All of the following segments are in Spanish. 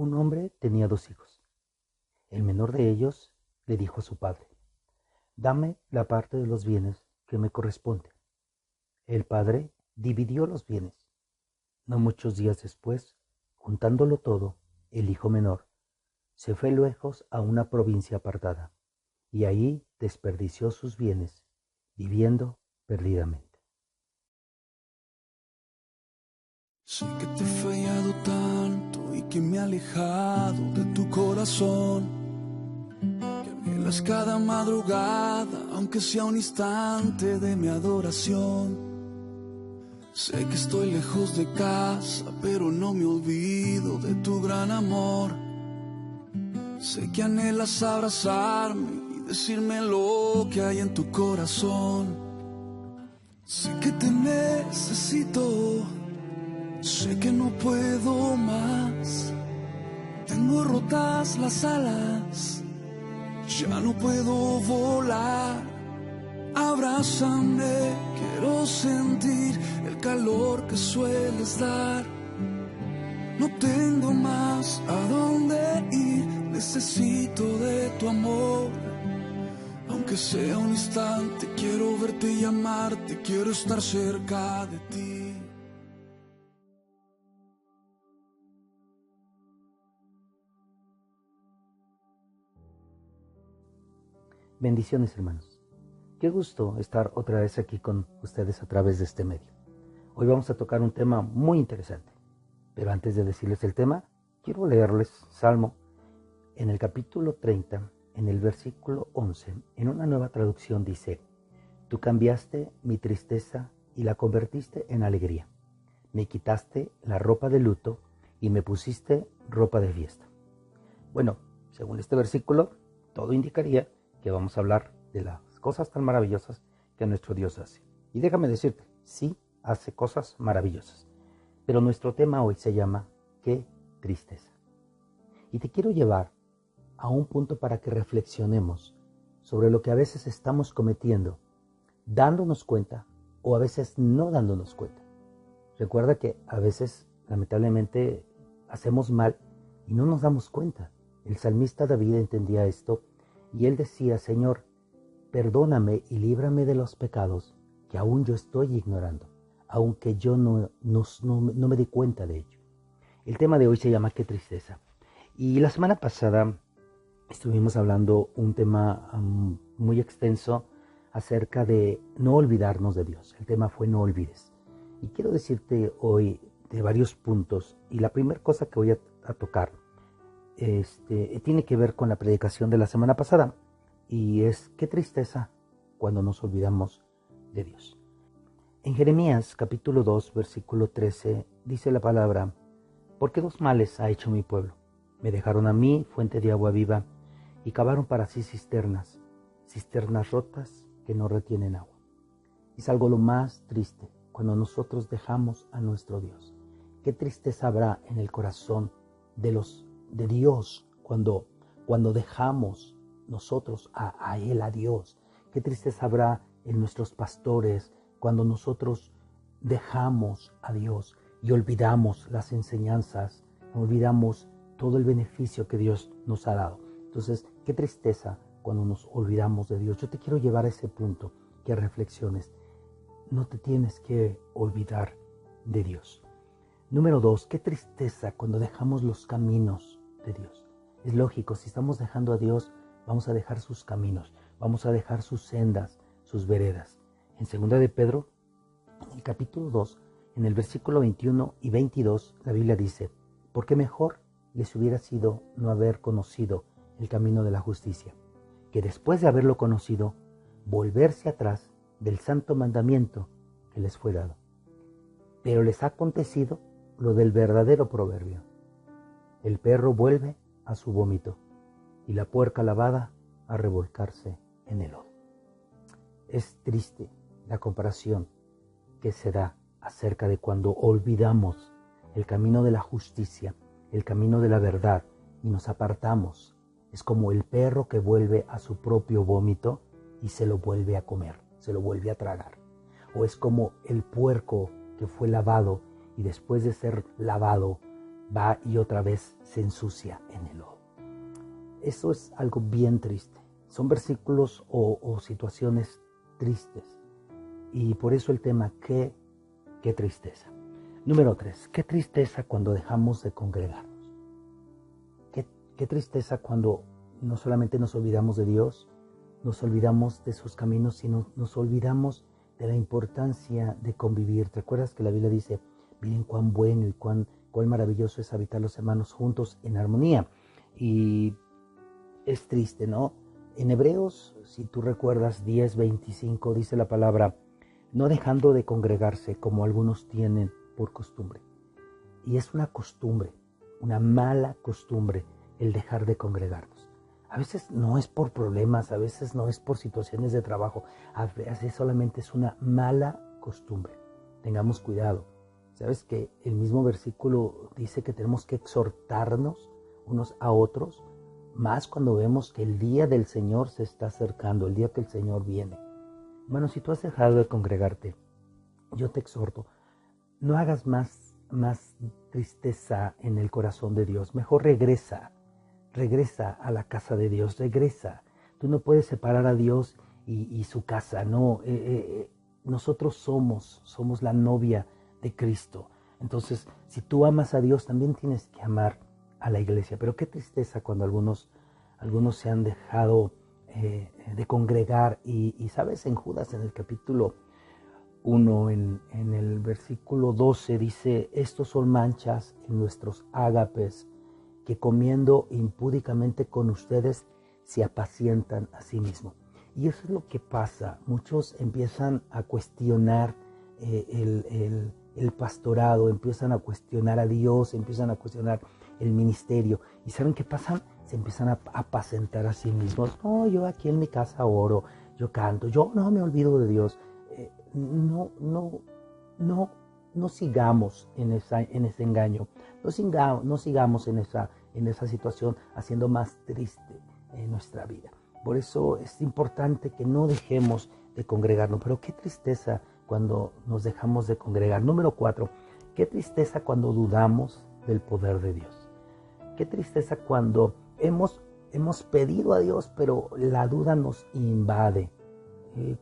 Un hombre tenía 2 hijos. El menor de ellos le dijo a su padre: «Dame la parte de los bienes que me corresponde». El padre dividió los bienes. No muchos días después, juntándolo todo, el hijo menor se fue lejos a una provincia apartada, y ahí desperdició sus bienes, viviendo perdidamente. Sé que te he fallado tanto y que me he alejado de tu corazón, que anhelas cada madrugada, aunque sea un instante de mi adoración. Sé que estoy lejos de casa, pero no me olvido de tu gran amor. Sé que anhelas abrazarme y decirme lo que hay en tu corazón. Sé que te necesito. Sé que no puedo más, tengo rotas las alas, ya no puedo volar. Abrázame, quiero sentir el calor que sueles dar. No tengo más a dónde ir, necesito de tu amor. Aunque sea un instante, quiero verte y amarte, quiero estar cerca de ti. Bendiciones, hermanos. Qué gusto estar otra vez aquí con ustedes a través de este medio. Hoy vamos a tocar un tema muy interesante. Pero antes de decirles el tema, quiero leerles Salmo en el capítulo 30, en el versículo 11. En una nueva traducción dice: «Tú cambiaste mi tristeza y la convertiste en alegría. Me quitaste la ropa de luto y me pusiste ropa de fiesta». Bueno, según este versículo, todo indicaría que vamos a hablar de las cosas tan maravillosas que nuestro Dios hace. Y déjame decirte, sí hace cosas maravillosas. Pero nuestro tema hoy se llama «Qué tristeza». Y te quiero llevar a un punto para que reflexionemos sobre lo que a veces estamos cometiendo, dándonos cuenta o a veces no dándonos cuenta. Recuerda que a veces, lamentablemente, hacemos mal y no nos damos cuenta. El salmista David entendía esto y él decía: «Señor, perdóname y líbrame de los pecados que aún yo estoy ignorando, aunque yo no me di cuenta de ello». El tema de hoy se llama «Qué tristeza». Y la semana pasada estuvimos hablando un tema muy extenso acerca de no olvidarnos de Dios. El tema fue no olvides. Y quiero decirte hoy de varios puntos. Y la primera cosa que voy a tocar tiene que ver con la predicación de la semana pasada. Y es: qué tristeza cuando nos olvidamos de Dios. En Jeremías capítulo 2, versículo 13, dice la palabra: «¿Por qué 2 males ha hecho mi pueblo? Me dejaron a mí fuente de agua viva y cavaron para sí cisternas rotas que no retienen agua». Es algo lo más triste cuando nosotros dejamos a nuestro Dios. Qué tristeza habrá en el corazón de Dios cuando dejamos nosotros a Él, a Dios. Qué tristeza habrá en nuestros pastores cuando nosotros dejamos a Dios y olvidamos las enseñanzas, olvidamos todo el beneficio que Dios nos ha dado. Entonces, qué tristeza cuando nos olvidamos de Dios. Yo te quiero llevar a ese punto, que reflexiones. No te tienes que olvidar de Dios. Número 2, qué tristeza cuando dejamos los caminos de Dios. Es lógico, si estamos dejando a Dios, vamos a dejar sus caminos, vamos a dejar sus sendas, sus veredas. En 2 de Pedro, en el capítulo 2, en el versículo 21 y 22, la Biblia dice: «Porque mejor les hubiera sido no haber conocido el camino de la justicia, que después de haberlo conocido, volverse atrás del santo mandamiento que les fue dado. Pero les ha acontecido lo del verdadero proverbio: el perro vuelve a su vómito y la puerca lavada a revolcarse en el lodo». Es triste la comparación que se da acerca de cuando olvidamos el camino de la justicia, el camino de la verdad, y nos apartamos. Es como el perro que vuelve a su propio vómito y se lo vuelve a comer, se lo vuelve a tragar. O es como el puerco que fue lavado y después de ser lavado va y otra vez se ensucia en el lodo. Eso es algo bien triste. Son versículos o situaciones tristes. Y por eso el tema, qué tristeza. Número 3, qué tristeza cuando dejamos de congregarnos. Qué tristeza cuando no solamente nos olvidamos de Dios, nos olvidamos de sus caminos, sino nos olvidamos de la importancia de convivir. ¿Te acuerdas que la Biblia dice, miren cuán bueno y cuán maravilloso es habitar los hermanos juntos en armonía? Y es triste, ¿no? En Hebreos, si tú recuerdas 10:25, dice la palabra, no dejando de congregarse como algunos tienen por costumbre. Y es una costumbre, una mala costumbre el dejar de congregarnos. A veces no es por problemas, a veces no es por situaciones de trabajo, a veces solamente es una mala costumbre. Tengamos cuidado. ¿Sabes que el mismo versículo dice que tenemos que exhortarnos unos a otros? Más cuando vemos que el día del Señor se está acercando, el día que el Señor viene. Bueno, si tú has dejado de congregarte, yo te exhorto, no hagas más tristeza en el corazón de Dios. Mejor regresa a la casa de Dios, regresa. Tú no puedes separar a Dios y su casa, no. Nosotros somos la novia de Cristo. Entonces, si tú amas a Dios, también tienes que amar a la iglesia. Pero qué tristeza cuando algunos se han dejado de congregar. Y sabes, en Judas, en el capítulo 1, en el versículo 12, dice, estos son manchas en nuestros ágapes, que comiendo impúdicamente con ustedes se apacientan a sí mismos. Y eso es lo que pasa. Muchos empiezan a cuestionar el pastorado, empiezan a cuestionar a Dios, empiezan a cuestionar el ministerio. ¿Y saben qué pasa? Se empiezan a apacentar a sí mismos. No, yo aquí en mi casa oro, yo canto, yo no me olvido de Dios. No sigamos en ese engaño. No sigamos en esa situación haciendo más triste nuestra vida. Por eso es importante que no dejemos de congregarnos. Pero qué tristeza cuando nos dejamos de congregar. Número 4, qué tristeza cuando dudamos del poder de Dios. Qué tristeza cuando hemos pedido a Dios, pero la duda nos invade.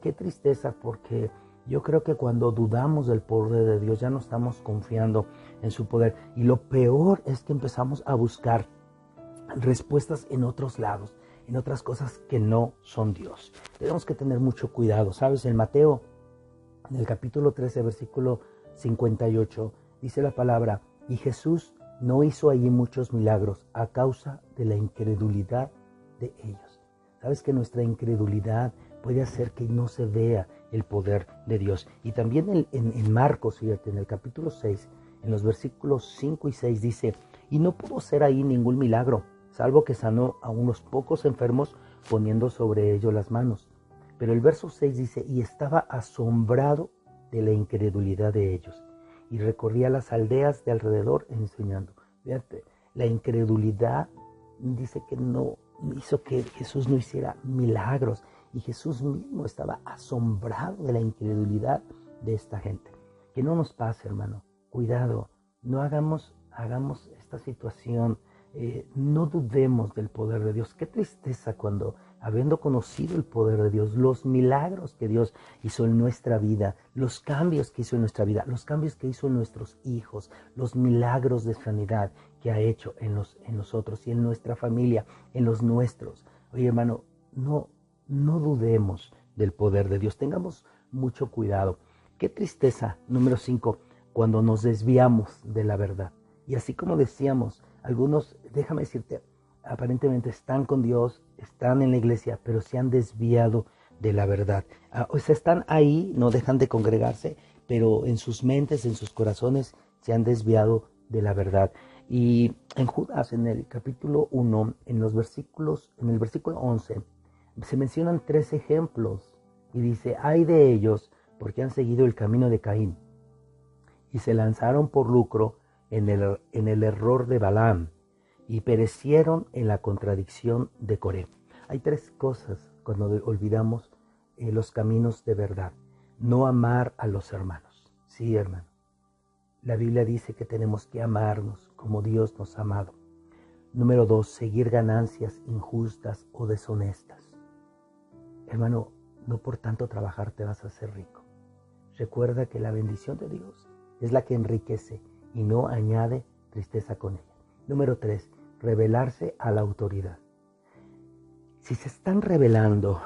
Qué tristeza, porque yo creo que cuando dudamos del poder de Dios ya no estamos confiando en su poder. Y lo peor es que empezamos a buscar respuestas en otros lados, en otras cosas que no son Dios. Tenemos que tener mucho cuidado. ¿Sabes? En Mateo, en el capítulo 13, versículo 58, dice la palabra, y Jesús no hizo allí muchos milagros a causa de la incredulidad de ellos. ¿Sabes que nuestra incredulidad puede hacer que no se vea el poder de Dios? Y también en Marcos, fíjate, en el capítulo 6, en los versículos 5 y 6 dice, y no pudo ser ahí ningún milagro, salvo que sanó a unos pocos enfermos poniendo sobre ellos las manos. Pero el verso 6 dice, y estaba asombrado de la incredulidad de ellos, y recorría las aldeas de alrededor enseñando. Fíjate, la incredulidad dice que no hizo que Jesús no hiciera milagros, y Jesús mismo estaba asombrado de la incredulidad de esta gente. Que no nos pase, hermano. Cuidado, no hagamos esta situación. No dudemos del poder de Dios. Qué tristeza cuando, habiendo conocido el poder de Dios, los milagros que Dios hizo en nuestra vida, los cambios que hizo en nuestra vida, los cambios que hizo en nuestros hijos, los milagros de sanidad que ha hecho en nosotros y en nuestra familia, en los nuestros. Oye, hermano, no dudemos del poder de Dios. Tengamos mucho cuidado. Qué tristeza, número 5, cuando nos desviamos de la verdad. Y así como decíamos, algunos, déjame decirte, aparentemente están con Dios, están en la iglesia, pero se han desviado de la verdad. O sea, están ahí, no dejan de congregarse, pero en sus mentes, en sus corazones, se han desviado de la verdad. Y en Judas, en el capítulo 1, en el versículo 11, se mencionan 3 ejemplos. Y dice, ay de ellos, porque han seguido el camino de Caín, y se lanzaron por lucro en el error de Balaam, y perecieron en la contradicción de Coré. Hay 3 cosas cuando olvidamos los caminos de verdad. No amar a los hermanos. Sí, hermano. La Biblia dice que tenemos que amarnos como Dios nos ha amado. Número 2, seguir ganancias injustas o deshonestas. Hermano, no por tanto trabajar te vas a hacer rico. Recuerda que la bendición de Dios es la que enriquece y no añade tristeza con ella. Número 3, rebelarse a la autoridad. Si se están rebelando,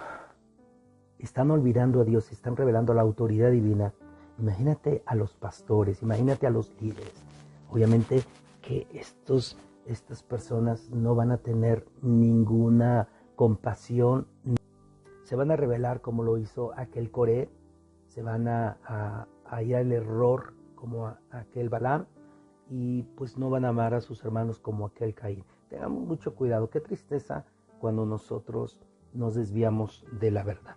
están olvidando a Dios, se están rebelando a la autoridad divina, imagínate a los pastores, imagínate a los líderes. Obviamente que estas personas no van a tener ninguna compasión, se van a rebelar como lo hizo aquel Coré, se van a ir al error como aquel Balaam, y pues no van a amar a sus hermanos como aquel Caín. Tengamos mucho cuidado, qué tristeza cuando nosotros nos desviamos de la verdad.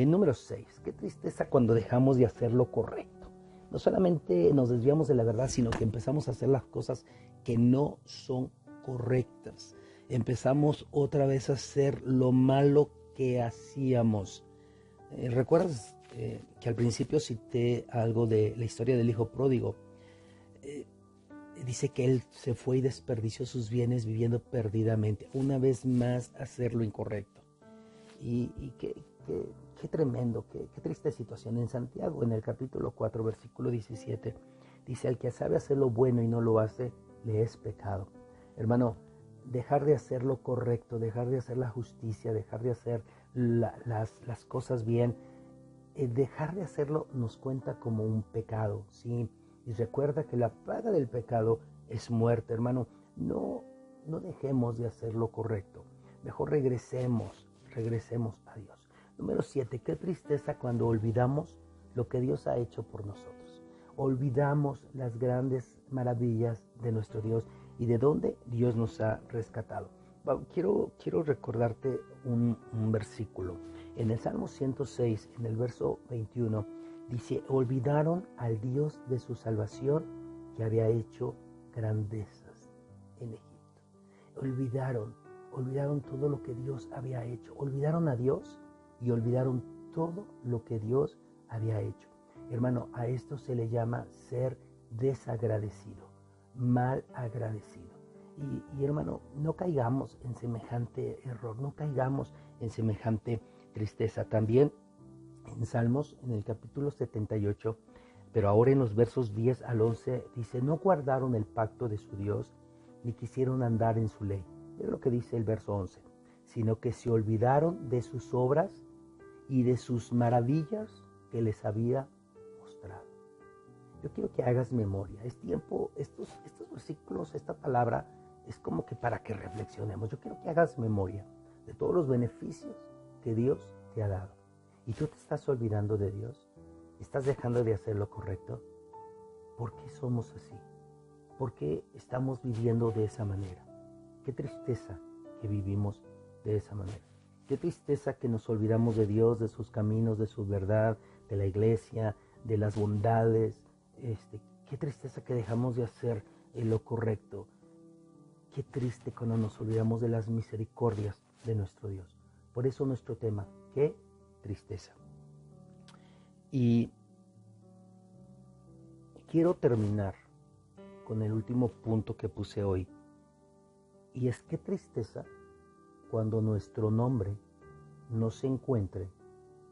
Número 6, qué tristeza cuando dejamos de hacer lo correcto. No solamente nos desviamos de la verdad, sino que empezamos a hacer las cosas que no son correctas. Empezamos otra vez a hacer lo malo que hacíamos. ¿Recuerdas que al principio cité algo de la historia del hijo pródigo? Dice que él se fue y desperdició sus bienes viviendo perdidamente. Una vez más hacer lo incorrecto. Y qué tremendo, qué triste situación. En Santiago, en el capítulo 4, versículo 17, dice: el que sabe hacer lo bueno y no lo hace, le es pecado. Hermano, dejar de hacer lo correcto, dejar de hacer la justicia, dejar de hacer las cosas bien, dejar de hacerlo nos cuenta como un pecado, ¿sí? Y recuerda que la paga del pecado es muerte, hermano. No dejemos de hacer lo correcto. Mejor regresemos a Dios. Número 7, qué tristeza cuando olvidamos lo que Dios ha hecho por nosotros. Olvidamos las grandes maravillas de nuestro Dios y de dónde Dios nos ha rescatado. Quiero recordarte un versículo. En el Salmo 106, en el verso 21, dice: olvidaron al Dios de su salvación, que había hecho grandezas en Egipto. Olvidaron todo lo que Dios había hecho. Olvidaron a Dios y olvidaron todo lo que Dios había hecho. Hermano, a esto se le llama ser desagradecido, mal agradecido. Y hermano, no caigamos en semejante error, no caigamos en semejante tristeza. También en Salmos, en el capítulo 78, pero ahora en los versos 10 al 11, dice: no guardaron el pacto de su Dios, ni quisieron andar en su ley. Es lo que dice el verso 11, sino que se olvidaron de sus obras y de sus maravillas que les había mostrado. Yo quiero que hagas memoria. Es tiempo, estos versículos, esta palabra, es como que para que reflexionemos. Yo quiero que hagas memoria de todos los beneficios que Dios te ha dado. ¿Y tú te estás olvidando de Dios? ¿Estás dejando de hacer lo correcto? ¿Por qué somos así? ¿Por qué estamos viviendo de esa manera? Qué tristeza que vivimos de esa manera. Qué tristeza que nos olvidamos de Dios, de sus caminos, de su verdad, de la iglesia, de las bondades. Qué tristeza que dejamos de hacer lo correcto. Qué triste cuando nos olvidamos de las misericordias de nuestro Dios. Por eso nuestro tema, qué tristeza. Y quiero terminar con el último punto que puse hoy. Y es qué tristeza cuando nuestro nombre no se encuentre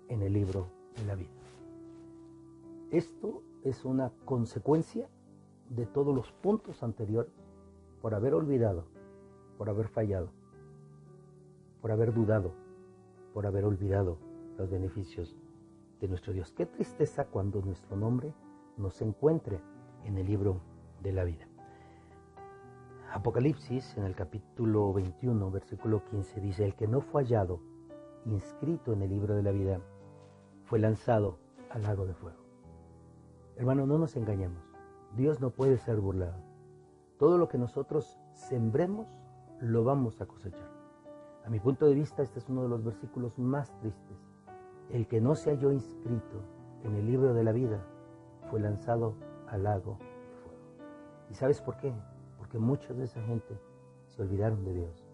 en el libro de la vida. Esto es una consecuencia de todos los puntos anteriores, por haber olvidado, por haber fallado, por haber dudado, por haber olvidado los beneficios de nuestro Dios. Qué tristeza cuando nuestro nombre no se encuentre en el libro de la vida. Apocalipsis, en el capítulo 21, versículo 15, dice: el que no fue hallado inscrito en el libro de la vida fue lanzado al lago de fuego. Hermano, no nos engañemos. Dios no puede ser burlado. Todo lo que nosotros sembremos, lo vamos a cosechar. A mi punto de vista, este es uno de los versículos más tristes. El que no se halló inscrito en el libro de la vida fue lanzado al lago de fuego. ¿Y sabes por qué? Porque muchos de esa gente se olvidaron de Dios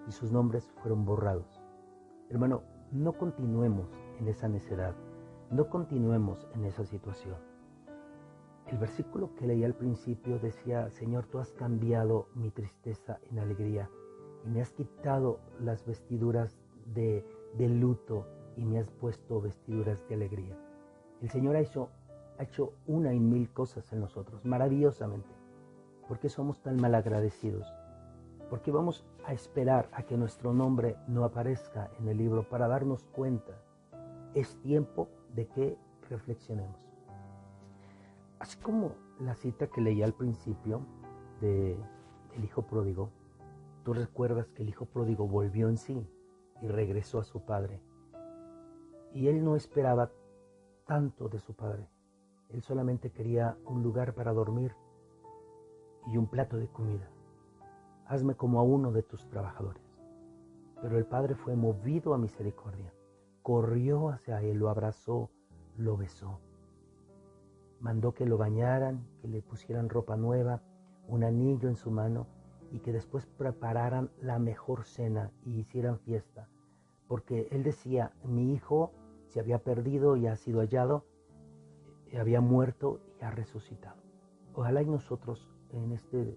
y sus nombres fueron borrados. Hermano, no continuemos en esa necedad, no continuemos en esa situación. El versículo que leí al principio decía: Señor, tú has cambiado mi tristeza en alegría y me has quitado las vestiduras de luto y me has puesto vestiduras de alegría. El Señor ha hecho una y mil cosas en nosotros, maravillosamente. ¿Por qué somos tan malagradecidos? ¿Por qué vamos a esperar a que nuestro nombre no aparezca en el libro para darnos cuenta? Es tiempo de que reflexionemos. Así como la cita que leí al principio del hijo pródigo, tú recuerdas que el hijo pródigo volvió en sí y regresó a su padre. Y él no esperaba tanto de su padre. Él solamente quería un lugar para dormir y un plato de comida. Hazme como a uno de tus trabajadores. Pero el padre fue movido a misericordia. Corrió hacia él, lo abrazó, lo besó. Mandó que lo bañaran, que le pusieran ropa nueva, un anillo en su mano y que después prepararan la mejor cena y hicieran fiesta. Porque él decía: mi hijo se había perdido y ha sido hallado, había muerto y ha resucitado. Ojalá y nosotros en este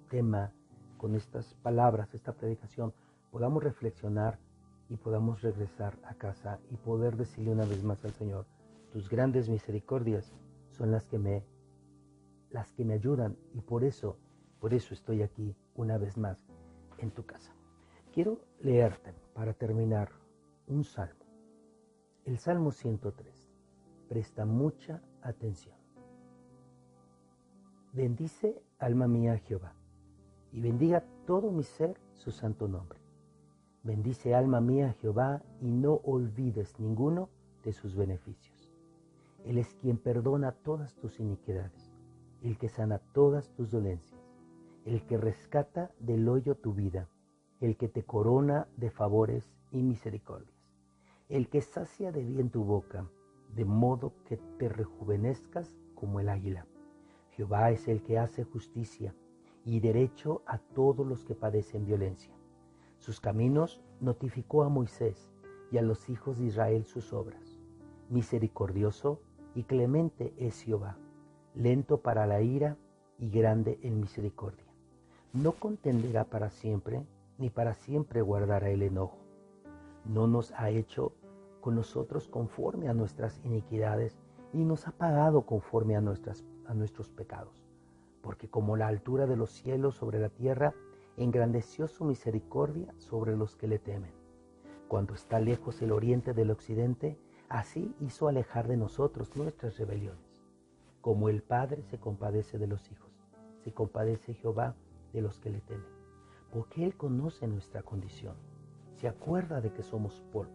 tema, con estas palabras, esta predicación, podamos reflexionar y podamos regresar a casa y poder decirle una vez más al Señor: tus grandes misericordias son las que me ayudan, y por eso estoy aquí una vez más en tu casa. Quiero leerte para terminar un salmo, el Salmo 103. Presta mucha atención. Bendice, alma mía, a Jehová, y bendiga todo mi ser su santo nombre. Bendice, alma mía, a Jehová, y no olvides ninguno de sus beneficios. Él es quien perdona todas tus iniquidades, el que sana todas tus dolencias, el que rescata del hoyo tu vida, el que te corona de favores y misericordias, el que sacia de bien tu boca, de modo que te rejuvenezcas como el águila. Jehová es el que hace justicia y derecho a todos los que padecen violencia. Sus caminos notificó a Moisés y a los hijos de Israel sus obras. Misericordioso y clemente es Jehová, lento para la ira y grande en misericordia. No contenderá para siempre, ni para siempre guardará el enojo. No nos ha hecho con nosotros conforme a nuestras iniquidades, y nos ha pagado conforme a nuestros pecados. Porque como la altura de los cielos sobre la tierra, engrandeció su misericordia sobre los que le temen. Cuando está lejos el oriente del occidente, así hizo alejar de nosotros nuestras rebeliones. Como el Padre se compadece de los hijos, se compadece Jehová de los que le temen. Porque Él conoce nuestra condición, se acuerda de que somos polvo.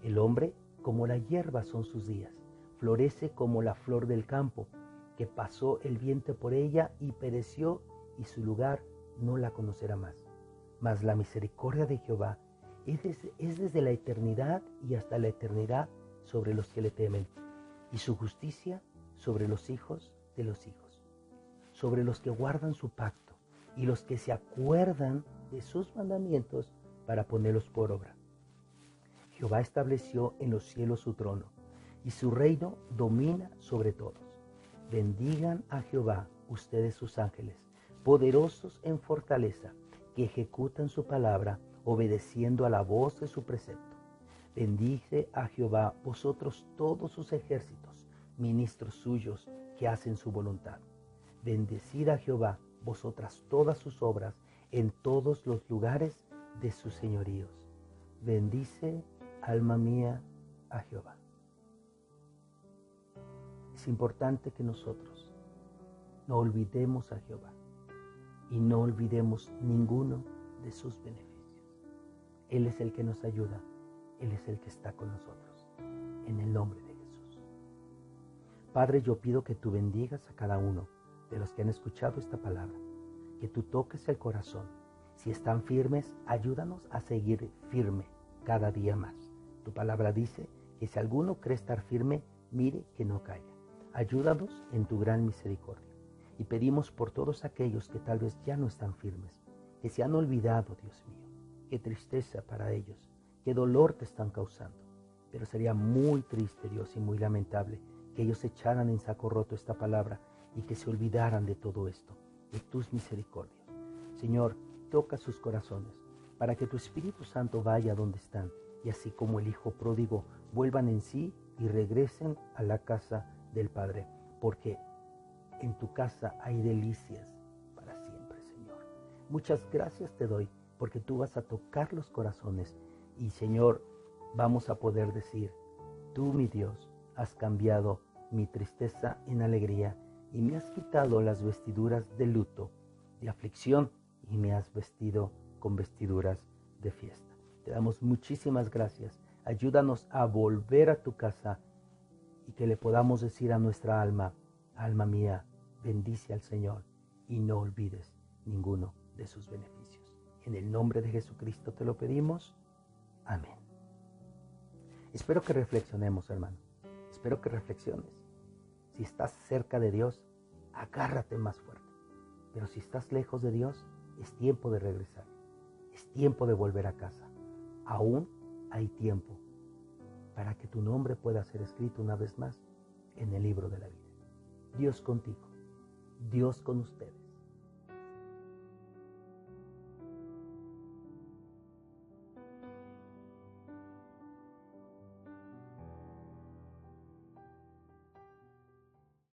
El hombre como la hierba son sus días, florece como la flor del campo, que pasó el viento por ella y pereció, y su lugar no la conocerá más. Mas la misericordia de Jehová es desde la eternidad y hasta la eternidad sobre los que le temen, y su justicia sobre los hijos de los hijos, sobre los que guardan su pacto y los que se acuerdan de sus mandamientos para ponerlos por obra. Jehová estableció en los cielos su trono, y su reino domina sobre todos. Bendigan a Jehová ustedes sus ángeles, poderosos en fortaleza, que ejecutan su palabra, obedeciendo a la voz de su precepto. Bendice a Jehová vosotros todos sus ejércitos, ministros suyos que hacen su voluntad. Bendecid a Jehová vosotras todas sus obras en todos los lugares de sus señoríos. Bendice, alma mía, a Jehová. Es importante que nosotros no olvidemos a Jehová y no olvidemos ninguno de sus beneficios. Él es el que nos ayuda, Él es el que está con nosotros, en el nombre de Jesús. Padre, yo pido que tú bendigas a cada uno de los que han escuchado esta palabra, que tú toques el corazón. Si están firmes, ayúdanos a seguir firme cada día más. Tu palabra dice que si alguno cree estar firme, mire que no caiga. Ayúdanos en tu gran misericordia. Y pedimos por todos aquellos que tal vez ya no están firmes, que se han olvidado, Dios mío. Qué tristeza para ellos, qué dolor te están causando. Pero sería muy triste, Dios, y muy lamentable que ellos echaran en saco roto esta palabra y que se olvidaran de todo esto, de tus misericordias. Señor, toca sus corazones para que tu Espíritu Santo vaya donde están y así como el Hijo pródigo vuelvan en sí y regresen a la casa del Padre, porque en tu casa hay delicias para siempre, Señor. Muchas gracias te doy porque tú vas a tocar los corazones y, Señor, vamos a poder decir, tú, mi Dios, has cambiado mi tristeza en alegría y me has quitado las vestiduras de luto, de aflicción, y me has vestido con vestiduras de fiesta. Te damos muchísimas gracias. Ayúdanos a volver a tu casa y que le podamos decir a nuestra alma, alma mía, bendice al Señor y no olvides ninguno de sus beneficios. En el nombre de Jesucristo te lo pedimos. Amén. Espero que reflexionemos, hermano. Espero que reflexiones. Si estás cerca de Dios, agárrate más fuerte. Pero si estás lejos de Dios, es tiempo de regresar. Es tiempo de volver a casa. Aún hay tiempo para que tu nombre pueda ser escrito una vez más en el libro de la vida. Dios contigo. Dios con ustedes.